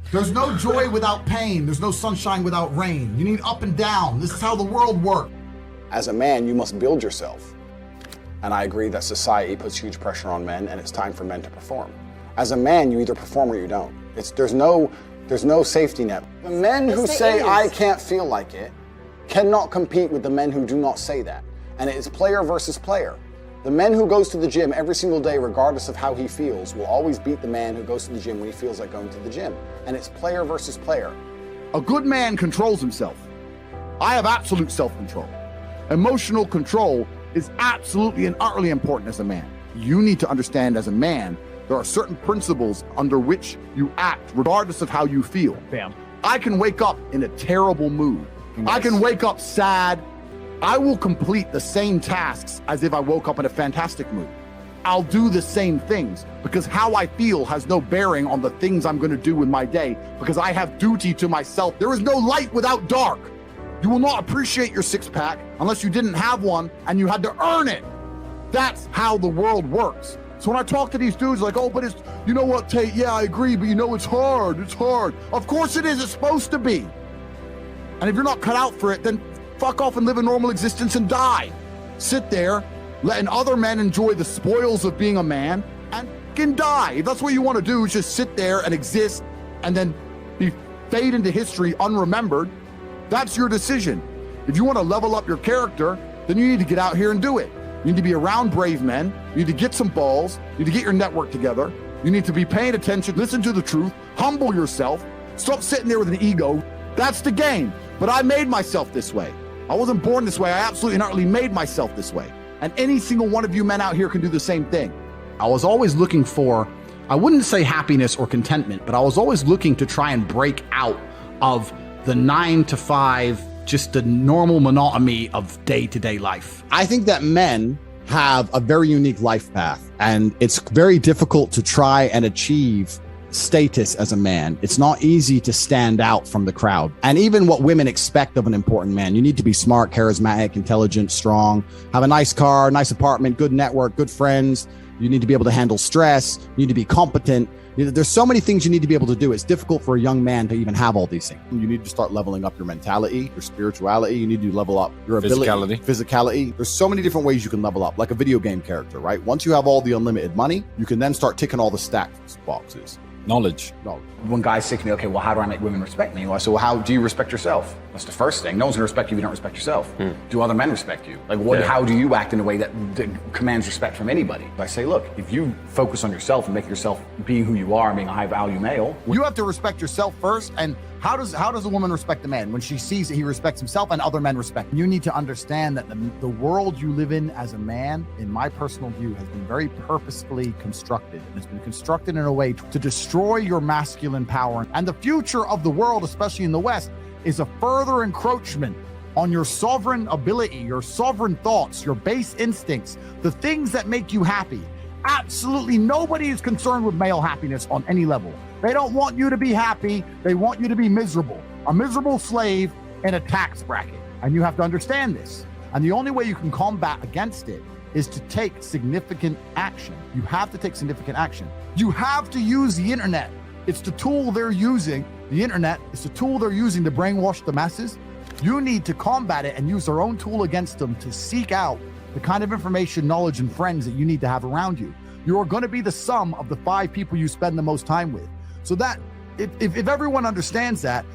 There's no joy without pain. There's no sunshine without rain. You need up and down. This is how the world works. As a man, you must build yourself. And I agree that society puts huge pressure on men, and it's time for men to perform. As a man, you either perform or you don't. There's no safety net. The men who say, I can't feel like it, cannot compete with the men who do not say that. And it is player versus player. The man who goes to the gym every single day, regardless of how he feels, will always beat the man who goes to the gym when he feels like going to the gym. And it's player versus player. A good man controls himself. I have absolute self-control. Emotional control is absolutely and utterly important as a man. You need to understand as a man, there are certain principles under which you act regardless of how you feel. Bam. I can wake up in a terrible mood. Yes. I can wake up sad. I will complete the same tasks as if I woke up in a fantastic mood. I'll do the same things because how I feel has no bearing on the things I'm going to do with my day because I have duty to myself. There is no light without dark. You will not appreciate your six-pack unless you didn't have one and you had to earn it. That's how the world works. So when I talk to these dudes like, oh, but it's, you know what, Tate, yeah, I agree, but you know, it's hard. Of course it is, it's supposed to be. And if you're not cut out for it, then fuck off and live a normal existence and die. Sit there, letting other men enjoy the spoils of being a man and fucking die. If that's what you want to do, is just sit there and exist and then fade into history unremembered. That's your decision. If you want to level up your character, then you need to get out here and do it. You need to be around brave men. You need to get some balls. You need to get your network together. You need to be paying attention, listen to the truth, humble yourself, stop sitting there with an ego. That's the game. But I made myself this way. I wasn't born this way. I absolutely and utterly made myself this way. And any single one of you men out here can do the same thing. I was always looking for, I wouldn't say happiness or contentment, but I was always looking to try and break out of the 9 to 5, just the normal monotony of day-to-day life. I think that men have a very unique life path, and it's very difficult to try and achieve status as a man. It's not easy to stand out from the crowd. And even what women expect of an important man, you need to be smart, charismatic, intelligent, strong, have a nice car, nice apartment, good network, good friends. You need to be able to handle stress. You need to be competent. There's so many things you need to be able to do. It's difficult for a young man to even have all these things. You need to start leveling up your mentality, your spirituality. You need to level up your ability, physicality. There's so many different ways you can level up, like a video game character, right? Once you have all the unlimited money, you can then start ticking all the stack boxes. Knowledge. When guys say to me, okay, well, how do I make women respect me? I say, well, how do you respect yourself? That's the first thing. No one's gonna respect you if you don't respect yourself. Do other men respect you? Like, how do you act in a way that commands respect from anybody? I say, look, if you focus on yourself and make yourself being who you are, being a high value male. You have to respect yourself first. And how does a woman respect a man? When she sees that he respects himself and other men respect him. You need to understand that the world you live in as a man, in my personal view, has been very purposefully constructed. And it's been constructed in a way to destroy your masculine power. And the future of the world, especially in the West, is a further encroachment on your sovereign ability, your sovereign thoughts, your base instincts, the things that make you happy. Absolutely nobody is concerned with male happiness on any level. They don't want you to be happy. They want you to be miserable, a miserable slave in a tax bracket. And you have to understand this. And the only way you can combat against it is to take significant action. You have to take significant action. You have to use the internet. It's the tool they're using. The internet is the tool they're using to brainwash the masses. You need to combat it and use their own tool against them to seek out the kind of information, knowledge, and friends that you need to have around you. You are going to be the sum of the 5 people you spend the most time with. So that if everyone understands that,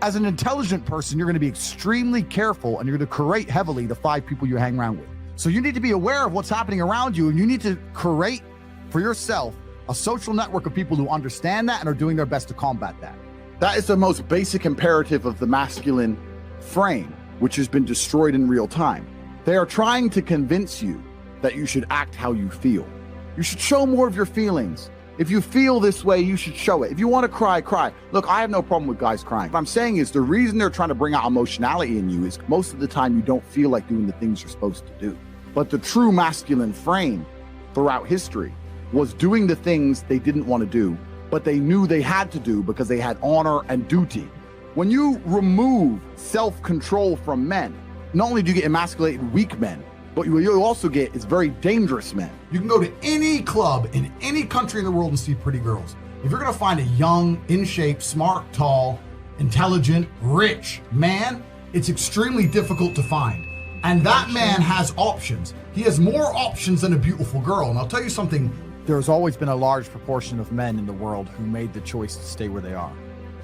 as an intelligent person, you're going to be extremely careful and you're going to curate heavily the 5 people you hang around with. So you need to be aware of what's happening around you, and you need to curate for yourself a social network of people who understand that and are doing their best to combat that. That is the most basic imperative of the masculine frame, which has been destroyed in real time. They are trying to convince you that you should act how you feel. You should show more of your feelings. If you feel this way, you should show it. If you want to cry, cry. Look, I have no problem with guys crying. What I'm saying is the reason they're trying to bring out emotionality in you is most of the time you don't feel like doing the things you're supposed to do. But the true masculine frame throughout history was doing the things they didn't want to do, but they knew they had to do because they had honor and duty. When you remove self-control from men, not only do you get emasculated weak men, but what you also get is very dangerous men. You can go to any club in any country in the world and see pretty girls. If you're gonna find a young, in shape, smart, tall, intelligent, rich man, it's extremely difficult to find. And that man has options. He has more options than a beautiful girl. And I'll tell you something, there's always been a large proportion of men in the world who made the choice to stay where they are.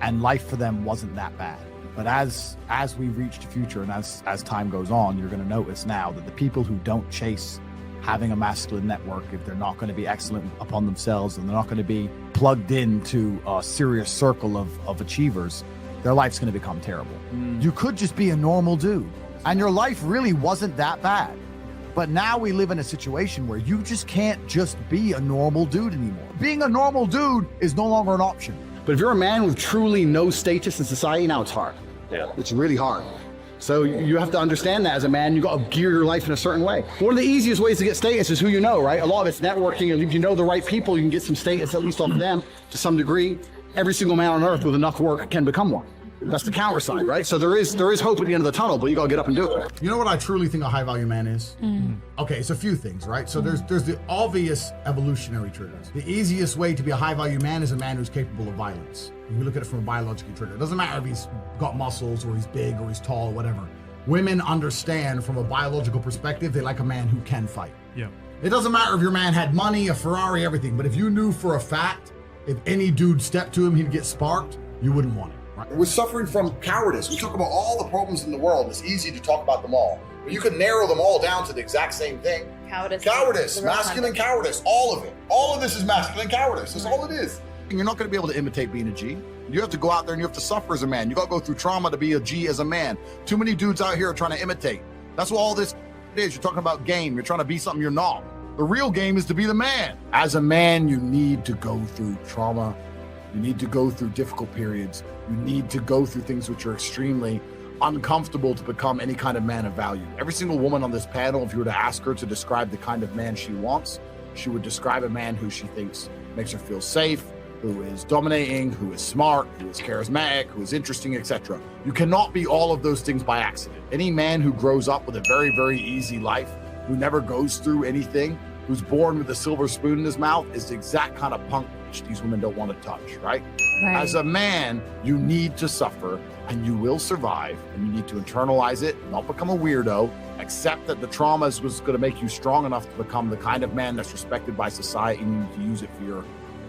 And life for them wasn't that bad. But as we reach the future and as time goes on, you're gonna notice now that the people who don't chase having a masculine network, if they're not gonna be excellent upon themselves and they're not gonna be plugged into a serious circle of achievers, their life's gonna become terrible. You could just be a normal dude and your life really wasn't that bad. But now we live in a situation where you just can't just be a normal dude anymore. Being a normal dude is no longer an option. But if you're a man with truly no status in society, now it's hard. Yeah. It's really hard. So you have to understand that as a man, you got to gear your life in a certain way. One of the easiest ways to get status is who you know, right? A lot of it's networking, and if you know the right people, you can get some status, at least off of them, to some degree. Every single man on earth with enough work can become one. That's the counter side, right? So there is hope at the end of the tunnel, but you got to get up and do it. You know what I truly think a high value man is? Okay, it's a few things, right? So there's the obvious evolutionary triggers. The easiest way to be a high value man is a man who's capable of violence. If you look at it from a biological trigger, it doesn't matter if he's got muscles or he's big or he's tall or whatever. Women understand from a biological perspective, they like a man who can fight. Yeah. It doesn't matter if your man had money, a Ferrari, everything, but if you knew for a fact, if any dude stepped to him, he'd get sparked, you wouldn't want it. Right? We're suffering from cowardice. We talk about all the problems in the world. It's easy to talk about them all. But you could narrow them all down to the exact same thing. Cowardice, masculine cowardice, all of it. All of this is masculine cowardice. That's all it is. You're not going to be able to imitate being a G. You have to go out there and you have to suffer as a man. You got to go through trauma to be a G as a man. Too many dudes out here are trying to imitate. That's what all this is. You're talking about game. You're trying to be something you're not. The real game is to be the man. As a man, you need to go through trauma. You need to go through difficult periods. You need to go through things which are extremely uncomfortable to become any kind of man of value. Every single woman on this panel, if you were to ask her to describe the kind of man she wants, she would describe a man who she thinks makes her feel safe, who is dominating, who is smart, who is charismatic, who is interesting, etc. You cannot be all of those things by accident. Any man who grows up with a very, very easy life, who never goes through anything, who's born with a silver spoon in his mouth, is the exact kind of punk which these women don't want to touch, right? As a man, you need to suffer and you will survive, and you need to internalize it, not become a weirdo, accept that the trauma was going to make you strong enough to become the kind of man that's respected by society, and you need to use it for your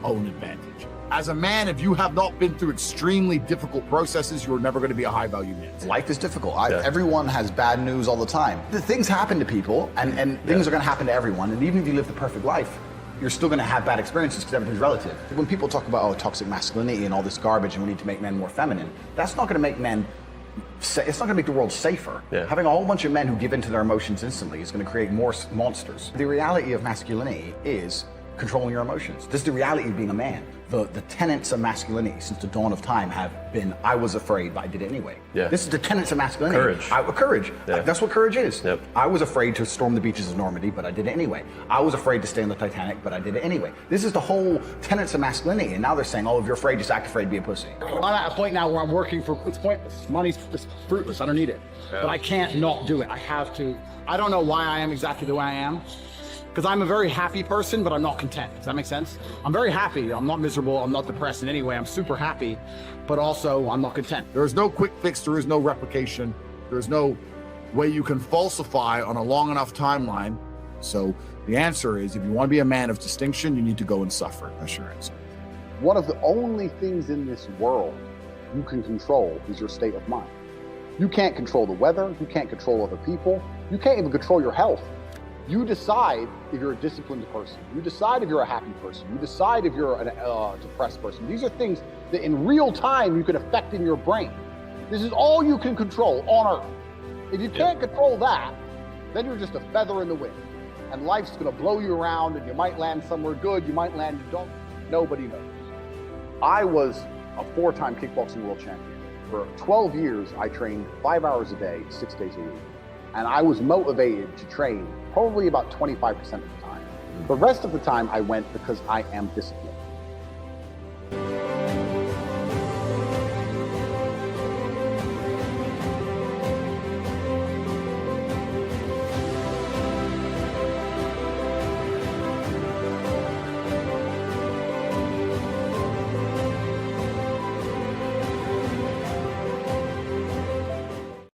own advantage. As a man, if you have not been through extremely difficult processes, you're never going to be a high value man. Life is difficult. Everyone has bad news all the time. The things happen to people, and things are going to happen to everyone. And even if you live the perfect life, you're still going to have bad experiences because everything's relative. When people talk about toxic masculinity and all this garbage, and we need to make men more feminine, that's not going to make men. It's not going to make the world safer. Having a whole bunch of men who give in to their emotions instantly is going to create more monsters. The reality of masculinity is controlling your emotions. This is the reality of being a man. The tenets of masculinity since the dawn of time have been, I was afraid, but I did it anyway. This is the tenets of masculinity. Courage. That's what courage is. I was afraid to storm the beaches of Normandy, but I did it anyway. I was afraid to stay on the Titanic, but I did it anyway. This is the whole tenets of masculinity, and now they're saying, oh, if you're afraid, just act afraid, be a pussy. I'm at a point now where I'm working for, it's pointless. Money's just fruitless, I don't need it. But I can't not do it. I have to. I don't know why I am exactly the way I am. Because I'm a very happy person, but I'm not content. Does that make sense? I'm very happy. I'm not miserable. I'm not depressed in any way. I'm super happy, but also I'm not content. There is no quick fix. There is no replication. There's no way you can falsify on a long enough timeline. So the answer is, if you want to be a man of distinction, you need to go and suffer. That's your answer. One of the only things in this world you can control is your state of mind. You can't control the weather. You can't control other people. You can't even control your health. You decide if you're a disciplined person. You decide if you're a happy person. You decide if you're a depressed person. These are things that in real time you can affect in your brain. This is all you can control on Earth. If you can't control that, then you're just a feather in the wind. And life's gonna blow you around, and you might land somewhere good, you might land you don't. Nobody knows. I was a 4-time kickboxing world champion. For 12 years, I trained 5 hours a day, 6 days a week. And I was motivated to train probably about 25% of the time. The rest of the time I went because I am disciplined.